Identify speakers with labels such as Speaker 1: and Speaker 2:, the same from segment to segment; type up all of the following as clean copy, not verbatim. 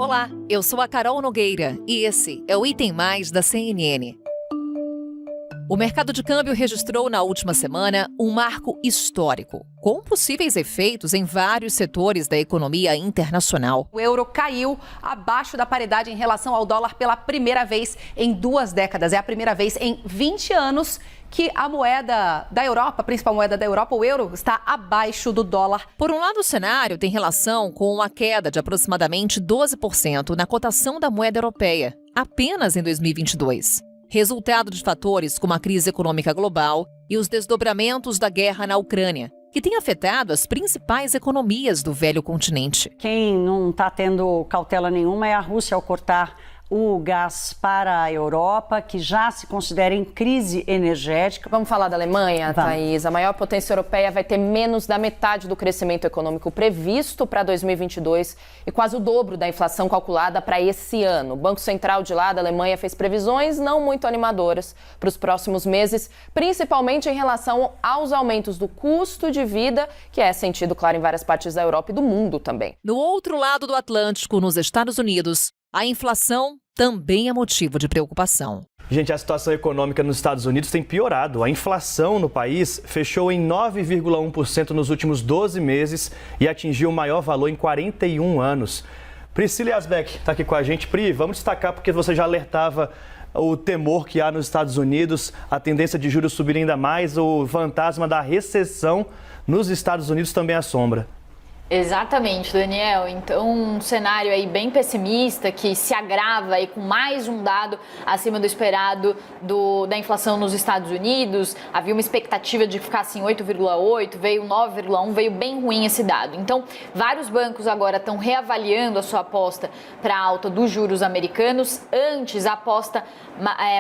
Speaker 1: Olá, eu sou a Carol Nogueira e esse é o Item Mais da CNN. O mercado de câmbio registrou na última semana um marco histórico, com possíveis efeitos em vários setores da economia internacional.
Speaker 2: O euro caiu abaixo da paridade em relação ao dólar pela primeira vez em 2 décadas. É a primeira vez em 20 anos que a moeda da Europa, a principal moeda da Europa, o euro, está abaixo do dólar.
Speaker 1: Por um lado, o cenário tem relação com uma queda de aproximadamente 12% na cotação da moeda europeia, apenas em 2022. Resultado de fatores como a crise econômica global e os desdobramentos da guerra na Ucrânia, que tem afetado as principais economias do velho continente.
Speaker 3: Quem não está tendo cautela nenhuma é a Rússia ao cortar o gás para a Europa, que já se considera em crise energética.
Speaker 4: Vamos falar da Alemanha, Thaís? A maior potência europeia vai ter menos da metade do crescimento econômico previsto para 2022 e quase o dobro da inflação calculada para esse ano. O Banco Central de lá da Alemanha fez previsões não muito animadoras para os próximos meses, principalmente em relação aos aumentos do custo de vida, que é sentido, claro, em várias partes da Europa e do mundo também.
Speaker 1: No outro lado do Atlântico, nos Estados Unidos, a inflação também é motivo de preocupação.
Speaker 5: Gente, a situação econômica nos Estados Unidos tem piorado. A inflação no país fechou em 9,1% nos últimos 12 meses e atingiu o maior valor em 41 anos. Priscila Yazbek está aqui com a gente. Pri, vamos destacar porque você já alertava o temor que há nos Estados Unidos, a tendência de juros subir ainda mais, o fantasma da recessão nos Estados Unidos também assombra.
Speaker 6: Exatamente, Daniel. Então, um cenário aí bem pessimista que se agrava aí com mais um dado acima do esperado da inflação nos Estados Unidos. Havia uma expectativa de ficar assim 8,8, veio 9,1, veio bem ruim esse dado. Então, vários bancos agora estão reavaliando a sua aposta para a alta dos juros americanos. Antes, a aposta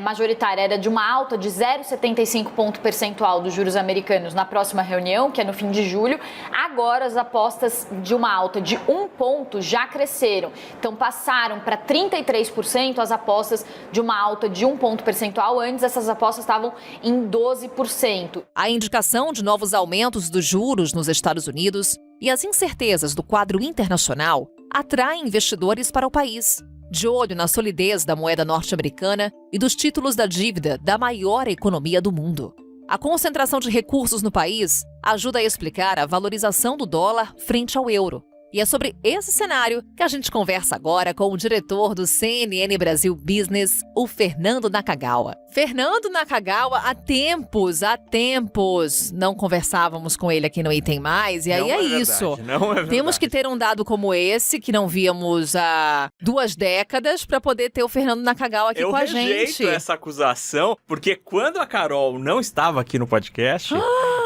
Speaker 6: majoritária era de uma alta de 0,75 ponto percentual dos juros americanos na próxima reunião, que é no fim de julho. Agora, as apostas de uma alta de 1 ponto já cresceram. Então passaram para 33% as apostas de uma alta de 1 ponto percentual. Antes essas apostas estavam em 12%.
Speaker 1: A indicação de novos aumentos dos juros nos Estados Unidos e as incertezas do quadro internacional atraem investidores para o país, de olho na solidez da moeda norte-americana e dos títulos da dívida da maior economia do mundo. A concentração de recursos no país ajuda a explicar a valorização do dólar frente ao euro. E é sobre esse cenário que a gente conversa agora com o diretor do CNN Brasil Business, o Fernando Nakagawa. Fernando Nakagawa, há tempos, não conversávamos com ele aqui no Item Mais, e aí
Speaker 7: não é
Speaker 1: isso.
Speaker 7: Verdade, não é verdade.
Speaker 1: Temos que ter um dado como esse, que não víamos há 2 décadas, para poder ter o Fernando Nakagawa aqui com a gente.
Speaker 7: Eu rejeito essa acusação, porque quando a Carol não estava aqui no podcast,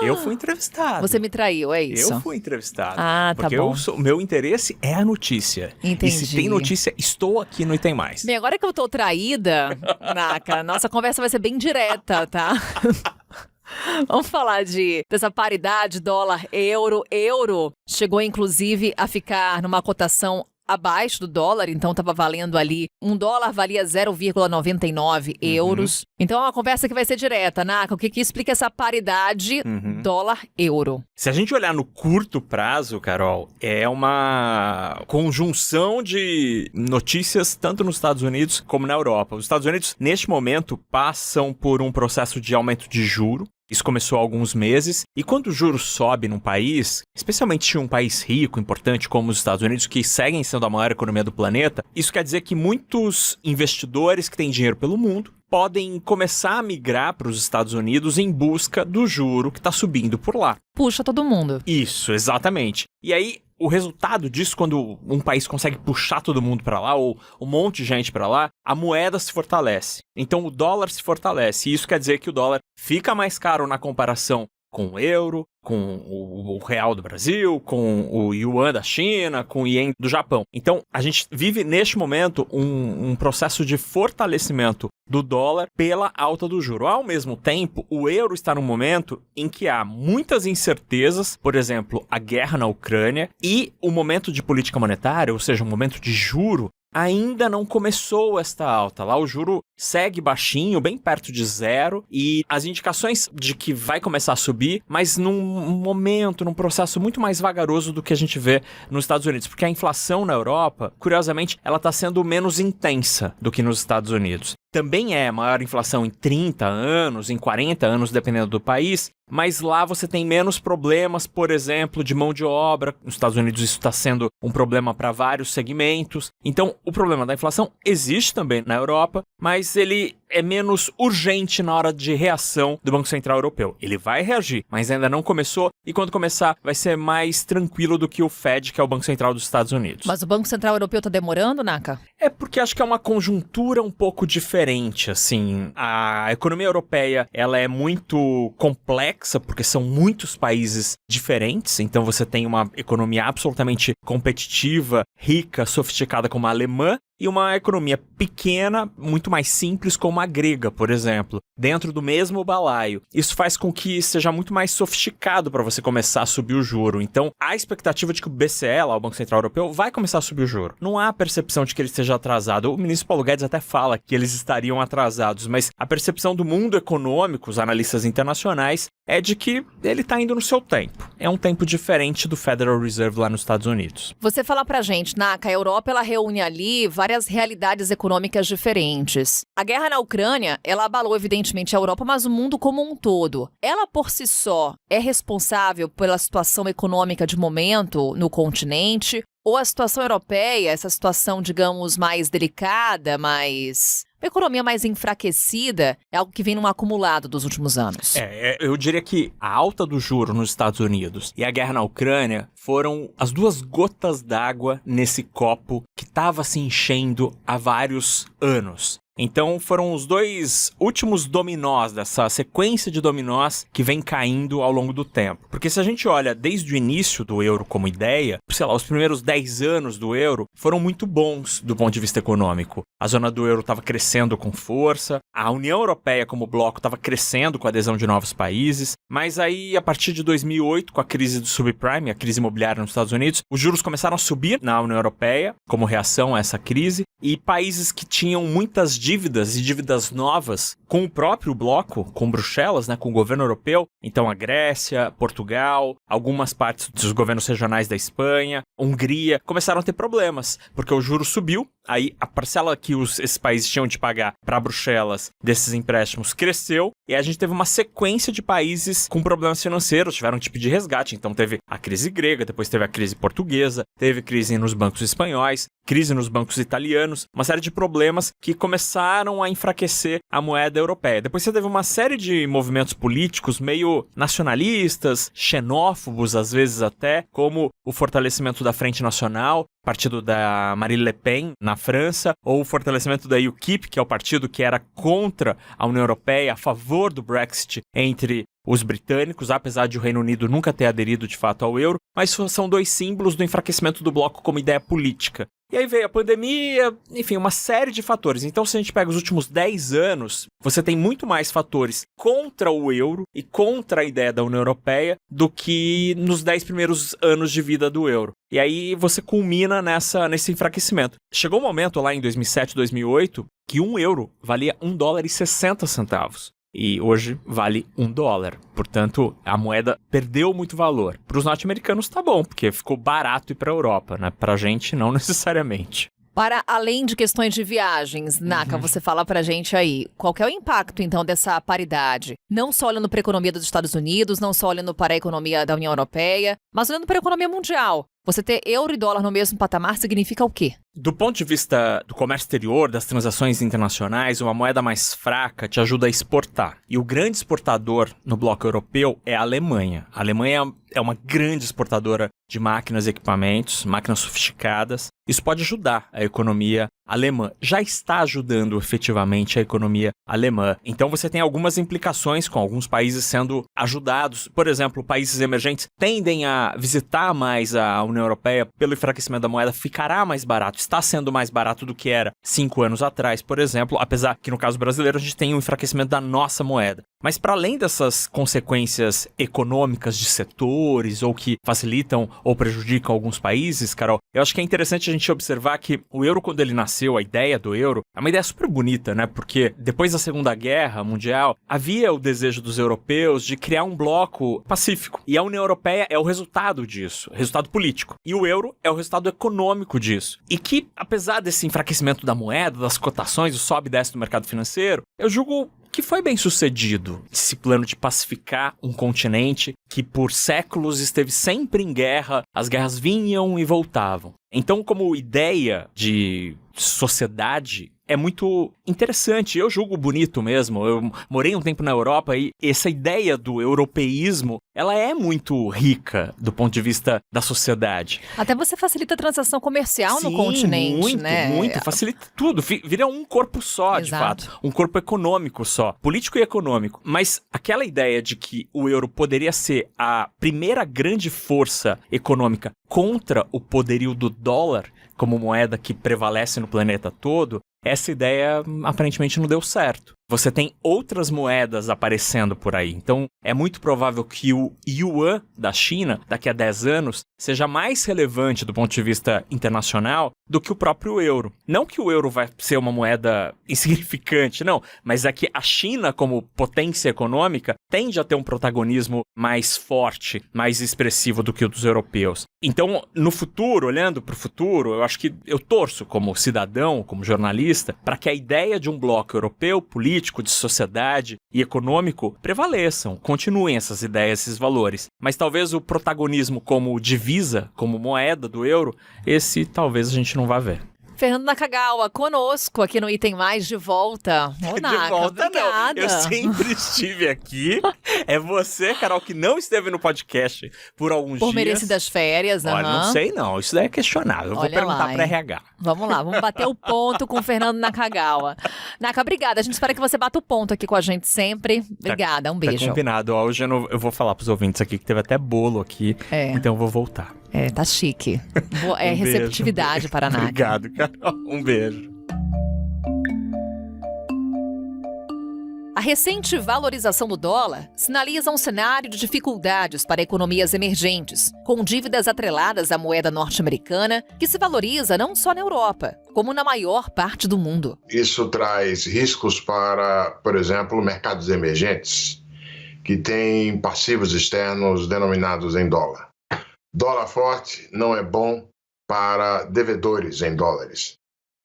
Speaker 7: eu fui entrevistado.
Speaker 1: Você me traiu, é isso?
Speaker 7: Eu fui entrevistado.
Speaker 1: Ah, tá
Speaker 7: porque
Speaker 1: bom.
Speaker 7: Meu interesse é a notícia.
Speaker 1: Entendi.
Speaker 7: E se tem notícia, estou aqui no Item Mais.
Speaker 1: Bem, agora que eu tô traída, Naka, nossa conversa vai ser bem direta, tá? Vamos falar dessa paridade dólar-euro. Euro chegou, inclusive, a ficar numa cotação abaixo do dólar, então estava valendo ali, $1 valia 0,99 euros. Então é uma conversa que vai ser direta, Naka, o que explica essa paridade dólar-euro?
Speaker 7: Se a gente olhar no curto prazo, Carol, é uma conjunção de notícias tanto nos Estados Unidos como na Europa. Os Estados Unidos, neste momento, passam por um processo de aumento de juro. Isso começou há alguns meses, e quando o juro sobe num país, especialmente um país rico, importante como os Estados Unidos, que seguem sendo a maior economia do planeta, isso quer dizer que muitos investidores que têm dinheiro pelo mundo podem começar a migrar para os Estados Unidos em busca do juro que está subindo por lá.
Speaker 1: Puxa todo mundo.
Speaker 7: Isso, exatamente. E aí, o resultado disso, quando um país consegue puxar todo mundo para lá, ou um monte de gente para lá, a moeda se fortalece. Então, o dólar se fortalece. E isso quer dizer que o dólar fica mais caro na comparação com o euro, com o real do Brasil, com o yuan da China, com o ien do Japão. Então, a gente vive, neste momento, um processo de fortalecimento do dólar pela alta do juro. Ao mesmo tempo, o euro está num momento em que há muitas incertezas, por exemplo, a guerra na Ucrânia e o momento de política monetária, ou seja, o momento de juro, ainda não começou esta alta. Lá o juro segue baixinho, bem perto de zero, e as indicações de que vai começar a subir, mas num processo muito mais vagaroso do que a gente vê nos Estados Unidos, porque a inflação na Europa, curiosamente, ela está sendo menos intensa do que nos Estados Unidos. Também é maior inflação em 30 anos, em 40 anos, dependendo do país, mas lá você tem menos problemas, por exemplo, de mão de obra. Nos Estados Unidos isso está sendo um problema para vários segmentos. Então, o problema da inflação existe também na Europa, mas ele é menos urgente na hora de reação do Banco Central Europeu. Ele vai reagir, mas ainda não começou, e quando começar vai ser mais tranquilo do que o Fed, que é o Banco Central dos Estados Unidos.
Speaker 1: Mas o Banco Central Europeu está demorando, Naka?
Speaker 7: É porque acho que é uma conjuntura um pouco diferente, assim. A economia europeia, ela é muito complexa, porque são muitos países diferentes, então você tem uma economia absolutamente competitiva, rica, sofisticada como a alemã, e uma economia pequena, muito mais simples, como a grega, por exemplo, dentro do mesmo balaio. Isso faz com que seja muito mais sofisticado para você começar a subir o juro. Então, há a expectativa de que o BCE, lá, o Banco Central Europeu, vai começar a subir o juro. Não há a percepção de que ele esteja atrasado. O ministro Paulo Guedes até fala que eles estariam atrasados, mas a percepção do mundo econômico, os analistas internacionais, é de que ele está indo no seu tempo. É um tempo diferente do Federal Reserve lá nos Estados Unidos.
Speaker 1: Você fala pra gente, Naka, a Europa ela reúne ali várias realidades econômicas diferentes. A guerra na Ucrânia, ela abalou evidentemente a Europa, mas o mundo como um todo. Ela por si só é responsável pela situação econômica de momento no continente? Ou a situação europeia, essa situação, digamos, mais delicada, mais... uma economia mais enfraquecida, é algo que vem num acumulado dos últimos anos?
Speaker 7: Eu diria que a alta do juro nos Estados Unidos e a guerra na Ucrânia foram as duas gotas d'água nesse copo que estava se enchendo há vários anos. Então foram os dois últimos dominós dessa sequência de dominós que vem caindo ao longo do tempo. Porque se a gente olha desde o início do euro como ideia, sei lá, os primeiros 10 anos do euro foram muito bons do ponto de vista econômico. A zona do euro estava crescendo com força, a União Europeia como bloco estava crescendo com a adesão de novos países, mas aí a partir de 2008, com a crise do subprime, a crise imobiliária nos Estados Unidos, os juros começaram a subir na União Europeia como reação a essa crise, e países que tinham muitas dívidas e dívidas novas com o próprio bloco, com Bruxelas, né, com o governo europeu, então a Grécia, Portugal, algumas partes dos governos regionais da Espanha, Hungria, começaram a ter problemas, porque o juro subiu, aí a parcela que esses países tinham de pagar para Bruxelas desses empréstimos cresceu, e a gente teve uma sequência de países com problemas financeiros, tiveram um tipo de resgate, então teve a crise grega, depois teve a crise portuguesa, teve crise nos bancos espanhóis, crise nos bancos italianos, uma série de problemas que começaram a enfraquecer a moeda europeia. Depois você teve uma série de movimentos políticos meio nacionalistas, xenófobos às vezes até, como o fortalecimento da Frente Nacional, partido da Marine Le Pen na França, ou o fortalecimento da UKIP, que é o partido que era contra a União Europeia, a favor do Brexit entre os britânicos, apesar de o Reino Unido nunca ter aderido de fato ao euro, mas são dois símbolos do enfraquecimento do bloco como ideia política. E aí veio a pandemia, enfim, uma série de fatores. Então, se a gente pega os últimos 10 anos, você tem muito mais fatores contra o euro e contra a ideia da União Europeia do que nos 10 primeiros anos de vida do euro. E aí você culmina nesse enfraquecimento. Chegou um momento lá em 2007, 2008, que um euro valia $1,60. E hoje vale $1. Portanto, a moeda perdeu muito valor. Para os norte-americanos tá bom, porque ficou barato ir para a Europa, né? Para a gente, não necessariamente.
Speaker 1: Para além de questões de viagens, Naka, você fala pra gente aí, qual que é o impacto, então, dessa paridade? Não só olhando para a economia dos Estados Unidos, não só olhando para a economia da União Europeia, mas olhando para a economia mundial. Você ter euro e dólar no mesmo patamar significa o quê?
Speaker 7: Do ponto de vista do comércio exterior, das transações internacionais, uma moeda mais fraca te ajuda a exportar. E o grande exportador no bloco europeu é a Alemanha. A Alemanha é uma grande exportadora de máquinas e equipamentos, máquinas sofisticadas. Isso pode ajudar a economia alemã. Já está ajudando efetivamente a economia alemã. Então você tem algumas implicações com alguns países sendo ajudados. Por exemplo, países emergentes tendem a visitar mais a União Europeia pelo enfraquecimento da moeda, ficará mais barato. Está sendo mais barato do que era 5 anos atrás, por exemplo, apesar que no caso brasileiro a gente tem um enfraquecimento da nossa moeda. Mas para além dessas consequências econômicas de setores ou que facilitam ou prejudicam alguns países, Carol, eu acho que é interessante a a gente observar que o euro, quando ele nasceu, a ideia do euro, é uma ideia super bonita, né? Porque depois da Segunda Guerra Mundial, havia o desejo dos europeus de criar um bloco pacífico. E a União Europeia é o resultado disso, resultado político. E o euro é o resultado econômico disso. E que, apesar desse enfraquecimento da moeda, das cotações, o sobe e desce do mercado financeiro, eu julgo que foi bem sucedido esse plano de pacificar um continente que por séculos esteve sempre em guerra, as guerras vinham e voltavam. Então, como ideia de sociedade, é muito interessante, eu julgo bonito mesmo. Eu morei um tempo na Europa e essa ideia do europeísmo, ela é muito rica do ponto de vista da sociedade.
Speaker 1: Até você facilita a transação comercial no continente,
Speaker 7: muito,
Speaker 1: né?
Speaker 7: Muito, facilita tudo. Vira um corpo só, de fato. Um corpo econômico só, político e econômico. Mas aquela ideia de que o euro poderia ser a primeira grande força econômica contra o poderio do dólar, como moeda que prevalece no planeta todo, essa ideia aparentemente não deu certo. Você tem outras moedas aparecendo por aí. Então, é muito provável que o yuan da China, daqui a 10 anos, seja mais relevante do ponto de vista internacional do que o próprio euro. Não que o euro vai ser uma moeda insignificante, não. Mas é que a China, como potência econômica, tende a ter um protagonismo mais forte, mais expressivo do que o dos europeus. Então, no futuro, olhando para o futuro, eu acho que eu torço como cidadão, como jornalista, para que a ideia de um bloco europeu, político, de sociedade e econômico prevaleçam, continuem essas ideias, esses valores. Mas talvez o protagonismo como divisa, como moeda do euro, esse talvez a gente não vá ver.
Speaker 1: Fernando Nakagawa, conosco aqui no Item Mais, de volta. Ô, Naka,
Speaker 7: de volta
Speaker 1: obrigada.
Speaker 7: não, eu sempre estive aqui. É você, Carol, que não esteve no podcast por alguns dias.
Speaker 1: Por merecidas férias,
Speaker 7: Olha, não sei não, isso daí é questionável. Eu vou perguntar para RH.
Speaker 1: Vamos lá, vamos bater o ponto com o Fernando Nakagawa. Naka, obrigada. A gente espera que você bata o ponto aqui com a gente sempre. Obrigada, um beijo.
Speaker 7: Tá combinado. Hoje eu vou falar pros ouvintes aqui que teve até bolo aqui, então eu vou voltar.
Speaker 1: Tá chique. É receptividade para a Naka.
Speaker 7: Obrigado, Carol. Um beijo.
Speaker 1: A recente valorização do dólar sinaliza um cenário de dificuldades para economias emergentes, com dívidas atreladas à moeda norte-americana, que se valoriza não só na Europa, como na maior parte do mundo.
Speaker 8: Isso traz riscos para, por exemplo, mercados emergentes, que têm passivos externos denominados em dólar. Dólar forte não é bom para devedores em dólares.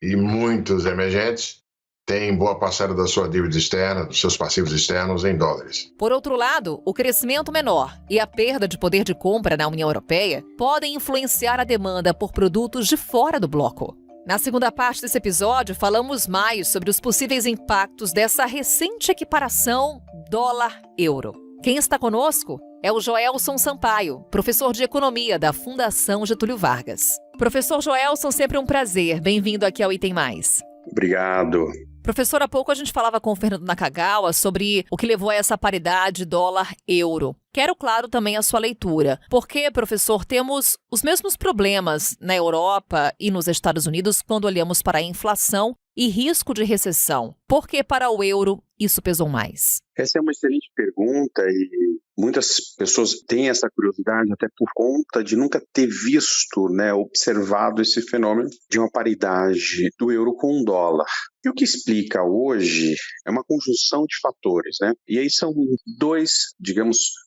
Speaker 8: E muitos emergentes têm boa parcela da sua dívida externa, dos seus passivos externos em dólares.
Speaker 1: Por outro lado, o crescimento menor e a perda de poder de compra na União Europeia podem influenciar a demanda por produtos de fora do bloco. Na segunda parte desse episódio, falamos mais sobre os possíveis impactos dessa recente equiparação dólar-euro. Quem está conosco é o Joelson Sampaio, professor de Economia da Fundação Getúlio Vargas. Professor Joelson, sempre um prazer. Bem-vindo aqui ao Item Mais.
Speaker 9: Obrigado.
Speaker 1: Professor, há pouco a gente falava com o Fernando Nakagawa sobre o que levou a essa paridade dólar-euro. Quero, claro, também a sua leitura. Porque, professor, temos os mesmos problemas na Europa e nos Estados Unidos quando olhamos para a inflação e risco de recessão. Por que para o euro isso pesou mais?
Speaker 9: Essa é uma excelente pergunta e muitas pessoas têm essa curiosidade até por conta de nunca ter visto, observado esse fenômeno de uma paridade do euro com o dólar. E o que explica hoje é uma conjunção de fatores, E aí são dois,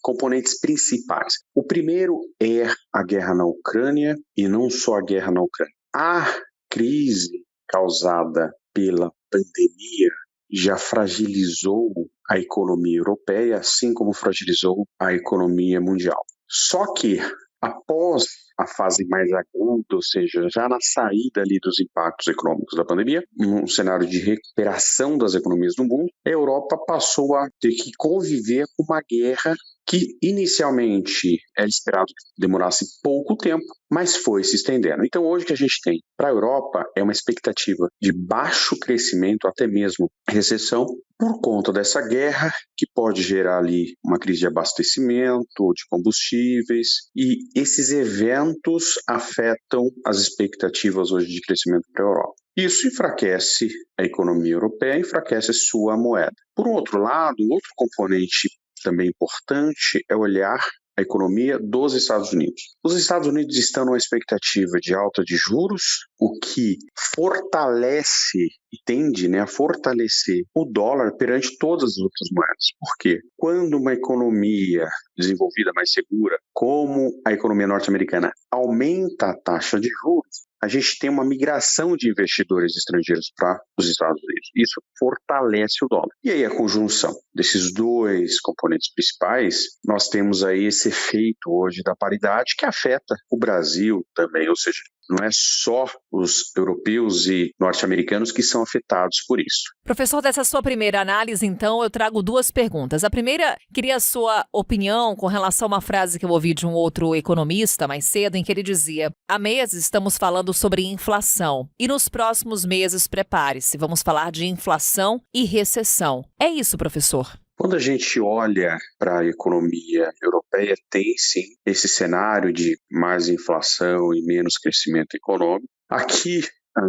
Speaker 9: componentes principais. O primeiro é a guerra na Ucrânia e não só a guerra na Ucrânia. A crise causada pela pandemia já fragilizou a economia europeia, assim como fragilizou a economia mundial. Só que, após a fase mais aguda, ou seja, já na saída ali dos impactos econômicos da pandemia, num cenário de recuperação das economias do mundo, a Europa passou a ter que conviver com uma guerra que inicialmente era esperado que demorasse pouco tempo, mas foi se estendendo. Então hoje o que a gente tem para a Europa é uma expectativa de baixo crescimento, até mesmo recessão, por conta dessa guerra que pode gerar ali uma crise de abastecimento, de combustíveis, e esses eventos afetam as expectativas hoje de crescimento para a Europa. Isso enfraquece a economia europeia, enfraquece sua moeda. Por outro lado, outro componente também importante é olhar a economia dos Estados Unidos. Os Estados Unidos estão numa expectativa de alta de juros, o que fortalece e tende, né, a fortalecer o dólar perante todas as outras moedas. Por quê? Quando uma economia desenvolvida, mais segura, como a economia norte-americana, aumenta a taxa de juros, a gente tem uma migração de investidores estrangeiros para os Estados Unidos. Isso fortalece o dólar. E aí a conjunção desses dois componentes principais, nós temos aí esse efeito hoje da paridade que afeta o Brasil também, ou seja, não é só os europeus e norte-americanos que são afetados por isso.
Speaker 1: Professor, dessa sua primeira análise, então, eu trago duas perguntas. A primeira, queria a sua opinião com relação a uma frase que eu ouvi de um outro economista mais cedo, em que ele dizia: há meses estamos falando sobre inflação e nos próximos meses, prepare-se, vamos falar de inflação e recessão. É isso, professor?
Speaker 9: Quando a gente olha para a economia europeia, tem sim esse cenário de mais inflação e menos crescimento econômico. Aqui,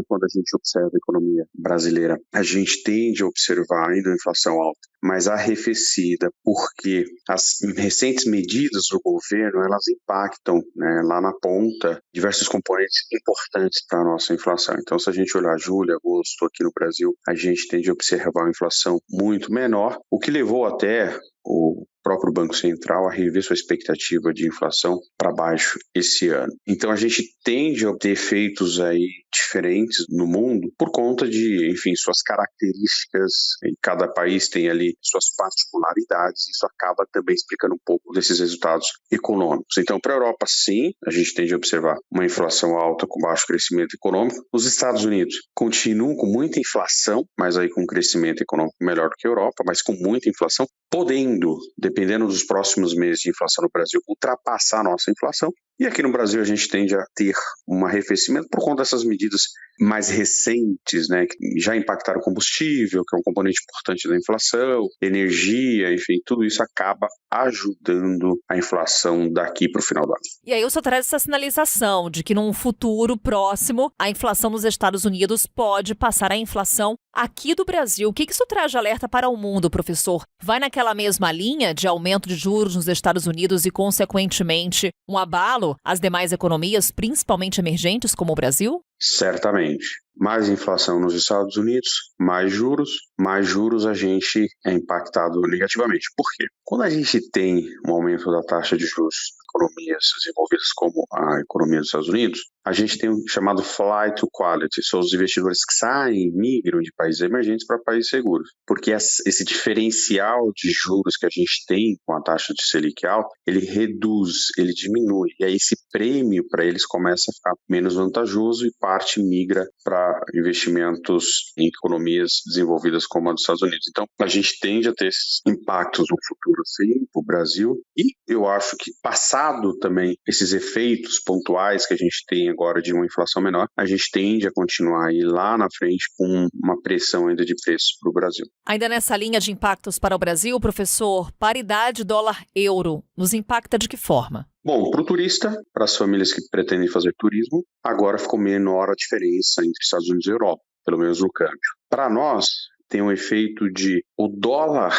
Speaker 9: quando a gente observa a economia brasileira, a gente tende a observar ainda uma inflação alta, mas arrefecida, porque as recentes medidas do governo, elas impactam, né, lá na ponta diversos componentes importantes para a nossa inflação. Então, se a gente olhar julho, agosto aqui no Brasil, a gente tende a observar uma inflação muito menor, o que levou até o próprio Banco Central a rever sua expectativa de inflação para baixo esse ano. Então a gente tende a ter efeitos aí diferentes no mundo por conta de, enfim, suas características. E cada país tem ali suas particularidades, isso acaba também explicando um pouco desses resultados econômicos. Então, para a Europa, sim, a gente tende a observar uma inflação alta com baixo crescimento econômico. Os Estados Unidos continuam com muita inflação, mas aí com um crescimento econômico melhor do que a Europa, mas com muita inflação, podendo, dependendo dos próximos meses de inflação no Brasil, ultrapassar a nossa inflação. E aqui no Brasil a gente tende a ter um arrefecimento por conta dessas medidas mais recentes, né, que já impactaram o combustível, que é um componente importante da inflação, energia, enfim, tudo isso acaba ajudando a inflação daqui para o final do ano.
Speaker 1: E aí o senhor traz essa sinalização de que num futuro próximo a inflação nos Estados Unidos pode passar a inflação aqui do Brasil. O que isso traz de alerta para o mundo, professor? Vai naquela mesma linha de aumento de juros nos Estados Unidos e, consequentemente, um abalo às demais economias, principalmente emergentes, como o Brasil?
Speaker 9: Certamente. Mais inflação nos Estados Unidos, mais juros a gente é impactado negativamente. Por quê? Quando a gente tem um aumento da taxa de juros em economias desenvolvidas como a economia dos Estados Unidos, a gente tem um chamado flight to quality, são os investidores que saem, migram de países emergentes para países seguros, porque esse diferencial de juros que a gente tem com a taxa de Selic alta, ele reduz, ele diminui, e aí esse prêmio para eles começa a ficar menos vantajoso e parte migra para investimentos em economias desenvolvidas como a dos Estados Unidos. Então, a gente tende a ter esses impactos no futuro, sim, para o Brasil, e eu acho que passado também esses efeitos pontuais que a gente tem agora de uma inflação menor, a gente tende a continuar aí lá na frente com uma pressão ainda de preços para o Brasil.
Speaker 1: Ainda nessa linha de impactos para o Brasil, professor, paridade dólar-euro nos impacta de que forma?
Speaker 9: Bom, para o turista, para as famílias que pretendem fazer turismo, agora ficou menor a diferença entre Estados Unidos e Europa, pelo menos no câmbio. Para nós, tem um efeito de o dólar,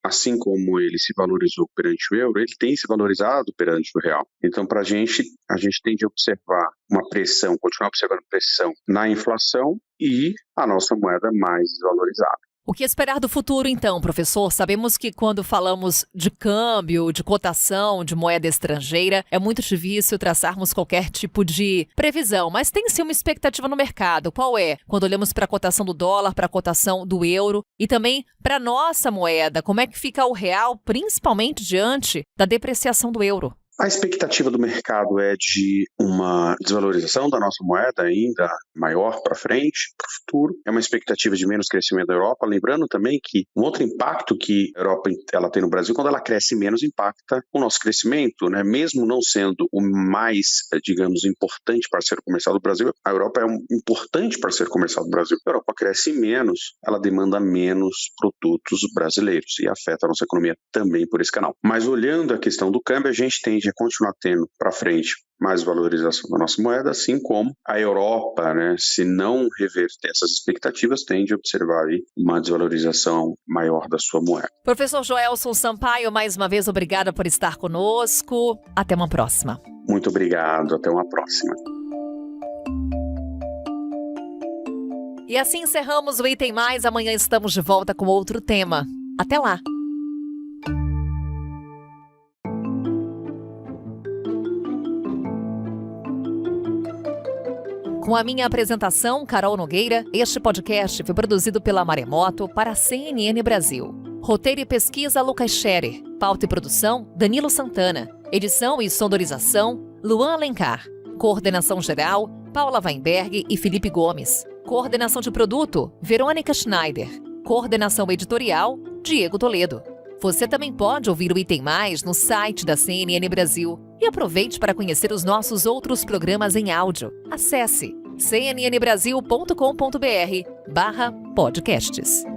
Speaker 9: assim como ele se valorizou perante o euro, ele tem se valorizado perante o real. Então, para a gente tende a observar uma pressão, continuar observando pressão na inflação e a nossa moeda mais desvalorizada.
Speaker 1: O que esperar do futuro, então, professor? Sabemos que quando falamos de câmbio, de cotação, de moeda estrangeira, é muito difícil traçarmos qualquer tipo de previsão, mas tem sim uma expectativa no mercado. Qual é? Quando olhamos para a cotação do dólar, para a cotação do euro e também para a nossa moeda, como é que fica o real, principalmente diante da depreciação do euro?
Speaker 9: A expectativa do mercado é de uma desvalorização da nossa moeda ainda maior para frente, para o futuro. É uma expectativa de menos crescimento da Europa. Lembrando também que um outro impacto que a Europa ela tem no Brasil, quando ela cresce menos, impacta o nosso crescimento, né? Mesmo não sendo o mais, digamos, importante parceiro comercial do Brasil, a Europa é um importante parceiro comercial do Brasil. A Europa cresce menos, ela demanda menos produtos brasileiros e afeta a nossa economia também por esse canal. Mas olhando a questão do câmbio, a gente tende a continuar tendo para frente mais valorização da nossa moeda, assim como a Europa, né, se não reverter essas expectativas, tende a observar aí uma desvalorização maior da sua moeda.
Speaker 1: Professor Joelson Sampaio, mais uma vez, obrigada por estar conosco. Até uma próxima.
Speaker 9: Muito obrigado, até uma próxima.
Speaker 1: E assim encerramos o Item Mais. Amanhã estamos de volta com outro tema. Até lá! Com a minha apresentação, Carol Nogueira, este podcast foi produzido pela Maremoto para a CNN Brasil. Roteiro e pesquisa, Lucas Scherer. Pauta e produção, Danilo Santana. Edição e sonorização, Luan Alencar. Coordenação geral, Paula Weinberg e Felipe Gomes. Coordenação de produto, Verônica Schneider. Coordenação editorial, Diego Toledo. Você também pode ouvir o Item Mais no site da CNN Brasil. E aproveite para conhecer os nossos outros programas em áudio. Acesse cnnbrasil.com.br/podcasts.